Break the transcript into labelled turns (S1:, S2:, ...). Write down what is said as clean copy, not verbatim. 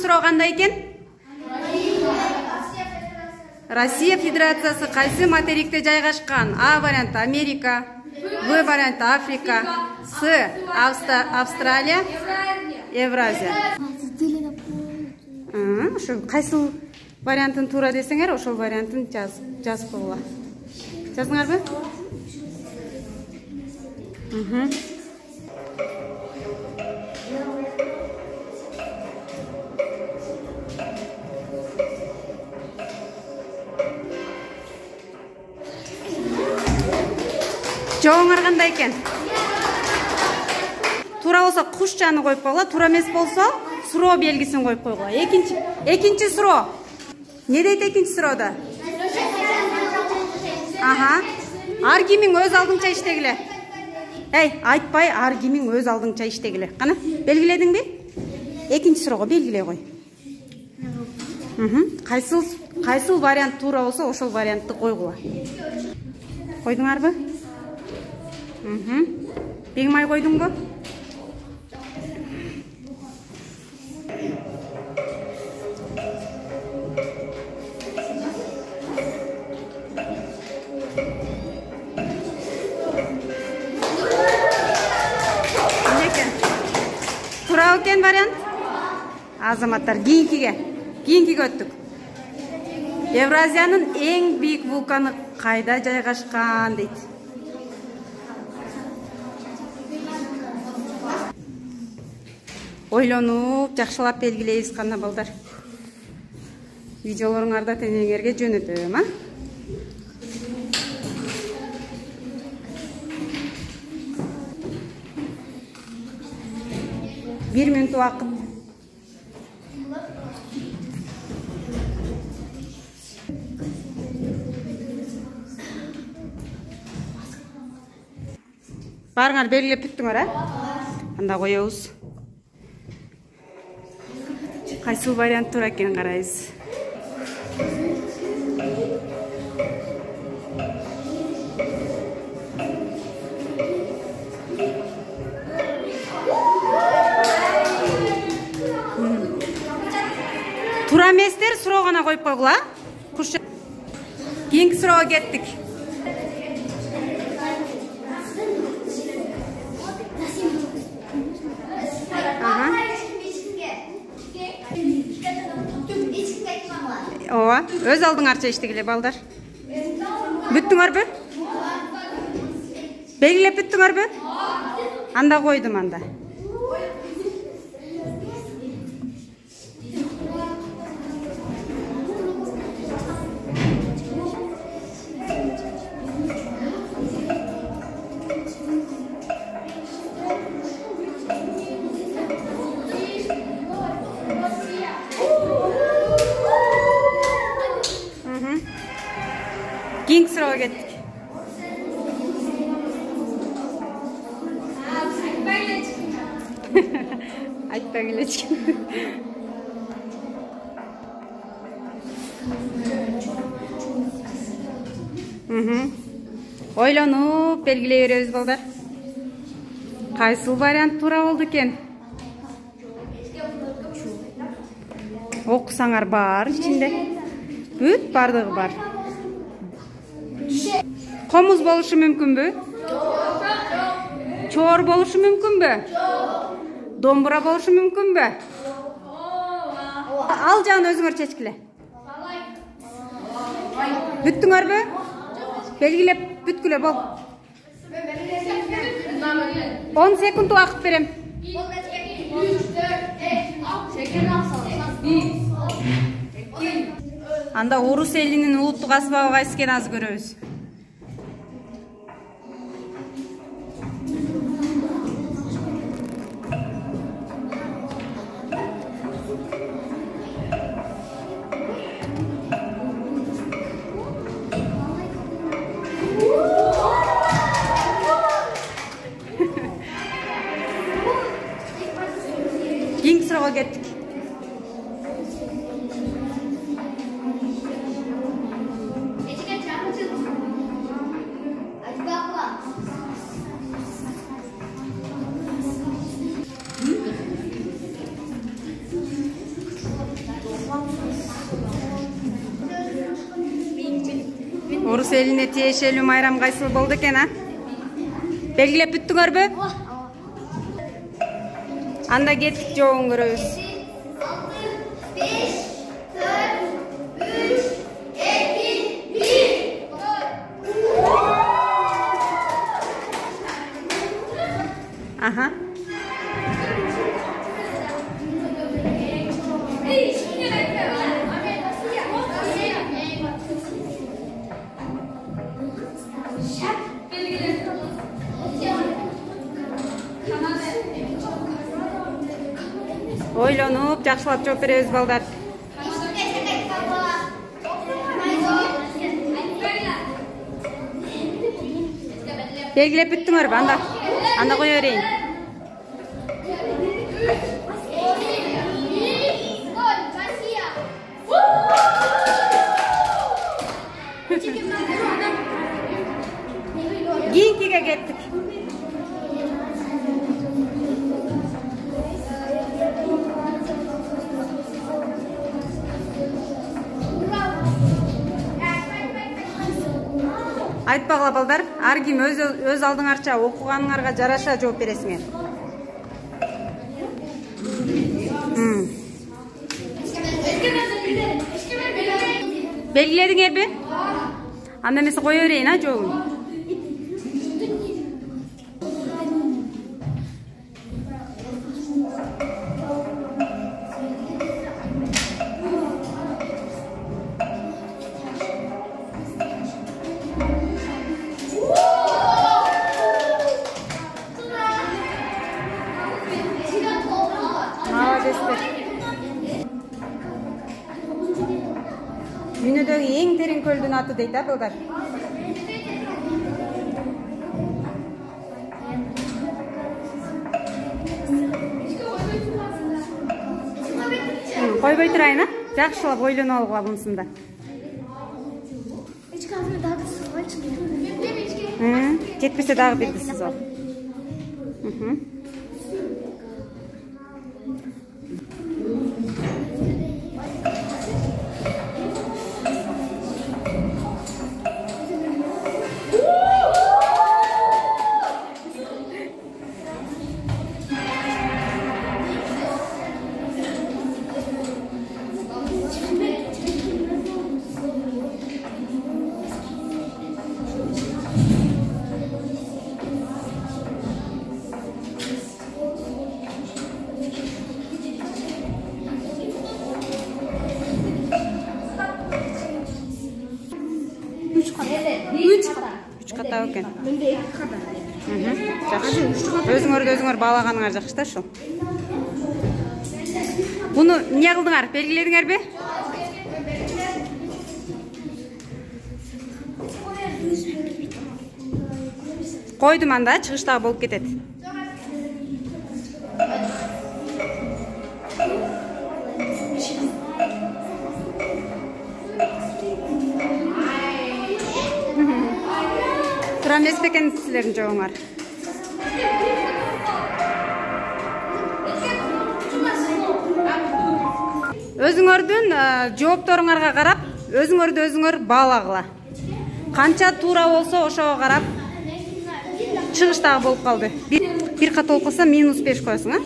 S1: суроо кандай экен? Россия Федерациясы кайсы материкте жайгашкан? А варианты Америка, В варианты Африка, С Австралия, Евразия. Ошо кайсыл вариантын туура десеңер, ошол вариантын жазып койгула. Жаздыңарбы? Жооңар кандай экен? Туура болсо кушчаны коюп койгула, туура эмес болсо суроо белгисин коюп койгула. Экинчи суроо. Не дейт экинчи суроодо? Ар кимиң өз алдыңча иштегиле. Айтпай, ар кимиң өз алдыңча иштегиле. Кана, белгиледиңби? Экинчи суроого белгилей кой. Кайсыл вариант туура болсо, ошол вариантты койгула. Койдуңарбы? Бең май койдуңбу? Тура экен вариант? Азаматтар, кийинкиге өттүк. Евразиянын эң бийик вулканы кайда жайгашкан дейт? Ойлонуп, жакшылап белгилейсиз кана балдар. Видеолоруңарда теңеңерге жөнөтөм, а? Bir minut vakit. Барыңар белгилеп бүттүңөр, анда коебуз. Кайсыл вариант туура экенин карайбыз. Тура эместер, суроо гана коюп койгула. Кийинки суроого кеттик. Ооба, өз алдыңарча иштегиле балдар. Бүттүңөрбү? Белгилеп бүттүңөрбү? Анда койдум анда. Keyingi sıraga kettik. Айтпагиле чыкты. Ойлонуп белгилей беребиз балдар. Кайсыл вариант туура болду экен? Окусаңар бар ичинде. Бүт бардыгы бар. Комуз болушу мүмкүнбү? Чоор болушу мүмкүнбү? Домбура болушу мүмкүнбү? Ал жагын өзүңөр чечкиле. Бүттүңөрбү? Белгилеп бүткүлө бол. 10 секунд убакыт берем. Анда орус элинин улуттук аспабы кайсы экенин азыр көрөбүз. Keyingi sıraga kettik. Орус элине тиешелүү майрам кайсыл болду экен, а? Белгилеп бүттүңөрбү? Анда кеттик, жообун көрөбүз.
S2: 5, 4, 3, 2, 1.
S1: Aha. Ойлонуп, жакшылап жооп беребиз балдар. Белгилеп бүттүңөрбү? Анда кое берейин. Кийинкиге кеттик. Айтпагыла балдар, ар ким өз алдыңарча окуганыңарга жараша жооп бересиңер. Белгиледиңерби? Анда эмесе кое берейин, жообун. Дүйнөдөгү эң терең көлдүн аты дейт, а балдар? Койбой турайын, а? Жакшылап ойлонуп алгыла бунусунда. Жетпесе дагы бирдисиз ал. Үч ката экен.
S2: Менде 2 ката.
S1: Жакшы. Өзүңөр баалаганыңар жакшы да ушул. Буну эмне кылдыңар? Белгиледиңерби? Койдум, анда чыгыштагы болуп кетет. Тура эмес бекен силердин жообуңар? Өзүңөрдүн жоопторуңарга карап, өзүңөр баалагыла. Канча туура болсо ошого карап чыгыштагы болуп калды. Бир кат болуп калса -5 коесуң, а?